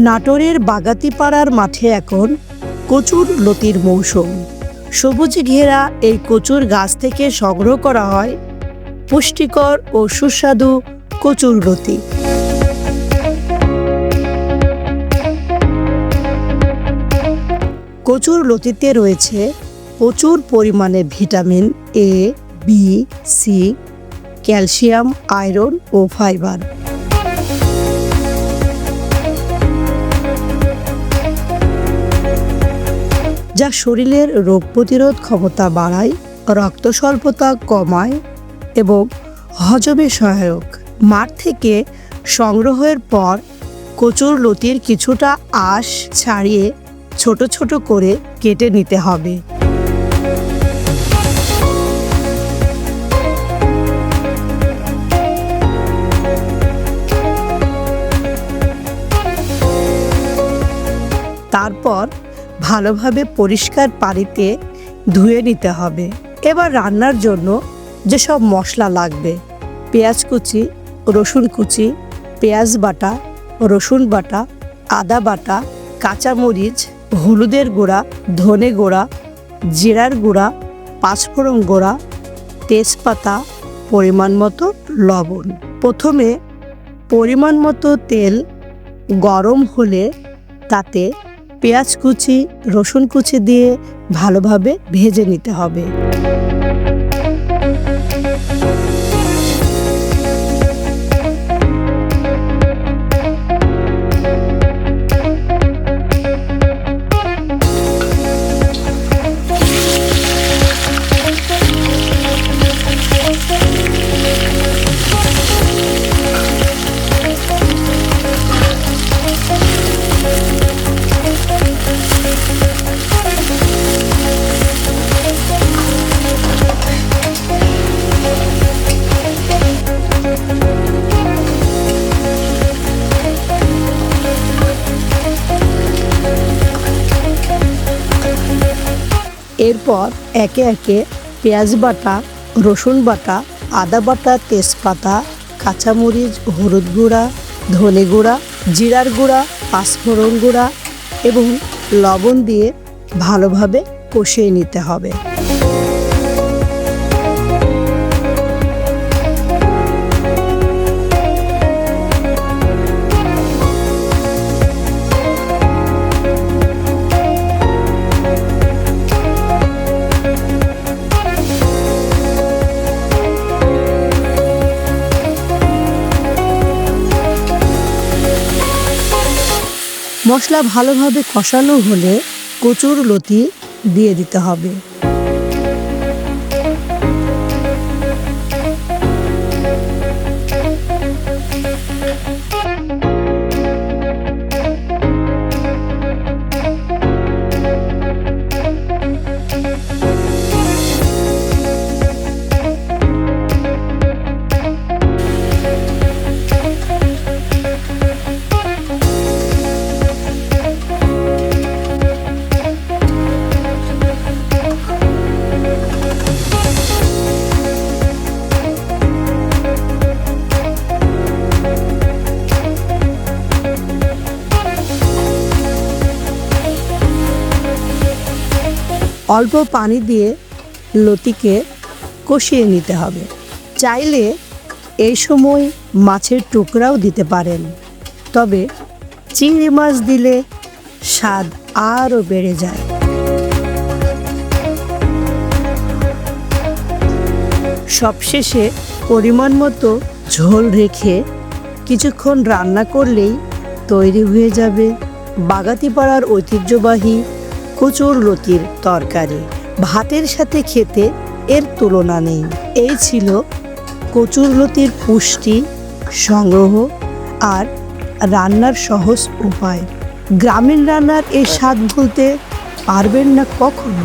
নাটোরের বাগাতিপাড়ার মাঠে এখন কচুর লতির মৌসুম। সবুজে ঘেরা এই কচুর গাছ থেকে সংগ্রহ করা হয় পুষ্টিকর ও সুস্বাদু কচুর লতি। কচুর লতিতে রয়েছে প্রচুর পরিমাণে vitamin A, B, C, calcium, iron ও ফাইবার। যা শরীরের রোগ প্রতিরোধ ক্ষমতা বাড়ায়, রক্ত স্বল্পতা কমায় এবং হজমে সহায়ক। মাঠ থেকে সংগ্রহের পর কচুর লতির কিছুটা আঁশ ছাড়িয়ে ছোট ছোট করে কেটে নিতে হবে। তারপর ভালোভাবে পরিষ্কার পানিতে ধুয়ে নিতে হবে। এবার রান্নার জন্য যেসব মশলা লাগবে: পেঁয়াজ কুচি, রসুন কুচি, পেঁয়াজ বাটা, রসুন বাটা, আদা বাটা, কাঁচামরিচ, হলুদের গুঁড়া, ধনে গুঁড়া, জিরার গুঁড়া, পাঁচফোড়ন গুঁড়া, তেজপাতা, পরিমাণ মতো লবণ। প্রথমে পরিমাণ মতো তেল গরম হলে তাতে পেঁয়াজ কুচি, রসুন কুচি দিয়ে ভালোভাবে ভেজে নিতে হবে। এরপর একে একে পেঁয়াজ বাটা, রসুন বাটা, আদা বাটা, তেজপাতা, কাঁচামরিচ, হলুদ গুঁড়া, ধনে গুঁড়া, জিরার গুঁড়া, পাঁচফোড়ন গুঁড়া এবং লবণ দিয়ে ভালোভাবে কষিয়ে নিতে হবে। মশলা ভালোভাবে কষানো হলে কচুর লতি দিয়ে দিতে হবে। অল্প পানি দিয়ে লতিকে কষিয়ে নিতে হবে। চাইলে এই সময় মাছের টুকরাও দিতে পারেন, তবে চিংড়ি মাছ দিলে স্বাদ আরও বেড়ে যায়। সবশেষে পরিমাণ মতো ঝোল রেখে কিছুক্ষণ রান্না করলেই তৈরি হয়ে যাবে বাগাতিপাড়ার ঐতিহ্যবাহী কচুর লতির তরকারি। ভাতের সাথে খেতে এর তুলনা নেই। এই ছিল কচুর লতির পুষ্টি, সংগ্রহ আর রান্নার সহজ উপায়। গ্রামীণ রান্নার এই স্বাদ ভুলতে পারবেন না কখনো।